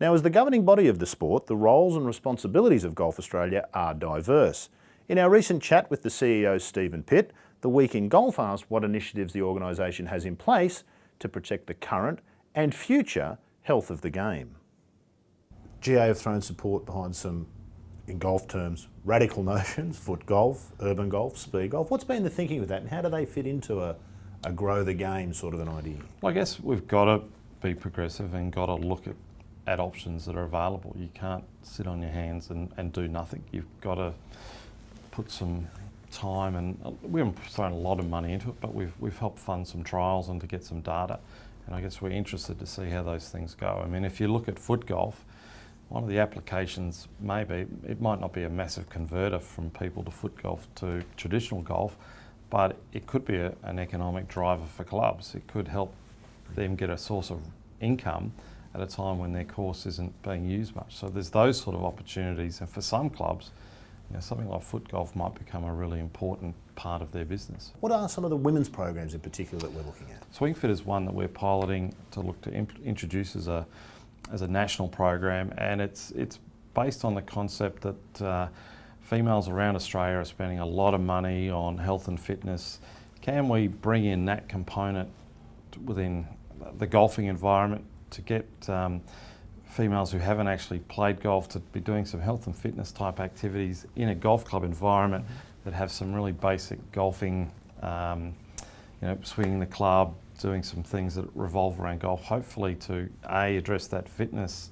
Now, as the governing body of the sport, the roles and responsibilities of Golf Australia are diverse. In our recent chat with the CEO, Stephen Pitt, the Week in Golf asked what initiatives the organisation has in place to protect the current and future health of the game. GA have thrown support behind some, in golf terms, radical notions: foot golf, urban golf, speed golf. What's been the thinking with that, and how do they fit into a grow the game sort of an idea? Well, I guess we've got to be progressive and got to look at options that are available. You can't sit on your hands and do nothing. You've got to put some time, and we haven't thrown a lot of money into it, but we've helped fund some trials and to get some data. And I guess we're interested to see how those things go. I mean, if you look at foot golf, one of the applications maybe, it might not be a massive converter from people to foot golf to traditional golf, but it could be an economic driver for clubs. It could help them get a source of income at a time when their course isn't being used much. So there's those sort of opportunities, and for some clubs, something like foot golf might become a really important part of their business. What are some of the women's programs in particular that we're looking at? Swing Fit is one that we're piloting to look to introduce as a national program, and it's based on the concept that females around Australia are spending a lot of money on health and fitness. Can we bring in that component within the golfing environment to get females who haven't actually played golf to be doing some health and fitness type activities in a golf club environment that have some really basic golfing, swinging the club, doing some things that revolve around golf, hopefully to address that fitness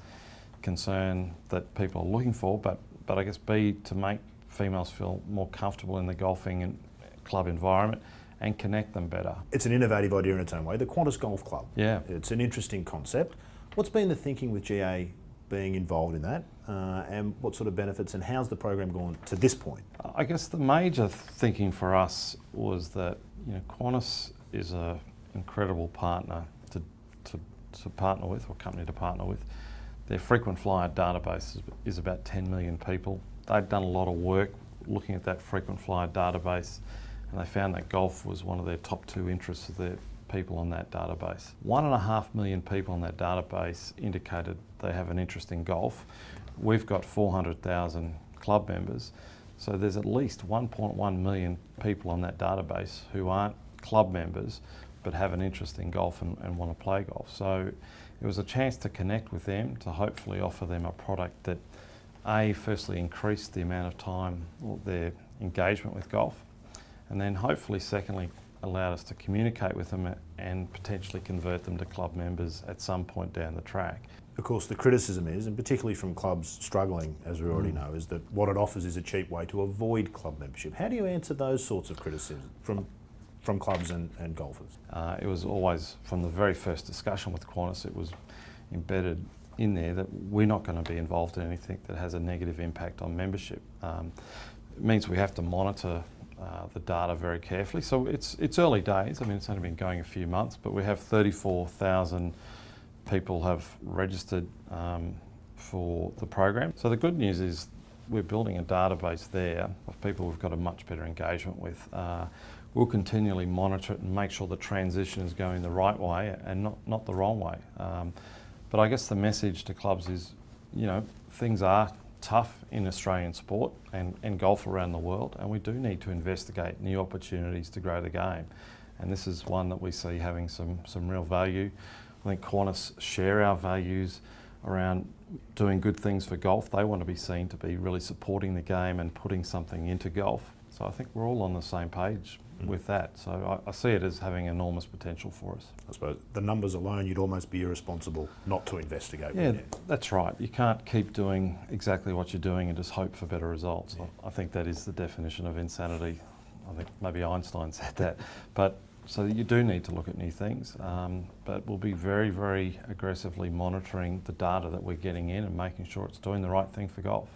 concern that people are looking for, but I guess B, to make females feel more comfortable in the golfing and club environment and connect them better. It's an innovative idea in its own way. The Qantas Golf Club. Yeah. It's an interesting concept. What's been the thinking with GA being involved in that, and what sort of benefits, and how's the program gone to this point? I guess the major thinking for us was that Qantas is an incredible partner to partner with, or company to partner with. Their frequent flyer database is about 10 million people. They'd done a lot of work looking at that frequent flyer database, and they found that golf was one of their top 2 interests of their people on that database. 1.5 million people on that database indicated they have an interest in golf. We've got 400,000 club members, so there's at least 1.1 million people on that database who aren't club members but have an interest in golf and want to play golf. So it was a chance to connect with them, to hopefully offer them a product that firstly increased the amount of time or their engagement with golf, and then hopefully secondly allowed us to communicate with them and potentially convert them to club members at some point down the track. Of course, the criticism is, and particularly from clubs struggling, as we already know, is that what it offers is a cheap way to avoid club membership. How do you answer those sorts of criticisms from clubs and golfers? It was always, from the very first discussion with Qantas, it was embedded in there that we're not going to be involved in anything that has a negative impact on membership. It means we have to monitor the data very carefully. So it's early days. I mean, it's only been going a few months, but we have 34,000 people have registered for the program. So the good news is we're building a database there of people we've got a much better engagement with. We'll continually monitor it and make sure the transition is going the right way and not the wrong way. But I guess the message to clubs is, things are tough in Australian sport and golf around the world, and we do need to investigate new opportunities to grow the game. And this is one that we see having some real value. I think Qantas share our values around doing good things for golf. They want to be seen to be really supporting the game and putting something into golf. So I think we're all on the same page with that. So I see it as having enormous potential for us. I suppose the numbers alone, you'd almost be irresponsible not to investigate. Yeah, that's right. You can't keep doing exactly what you're doing and just hope for better results. Yeah. I think that is the definition of insanity. I think maybe Einstein said that. But so you do need to look at new things, but we'll be very, very aggressively monitoring the data that we're getting in and making sure it's doing the right thing for golf.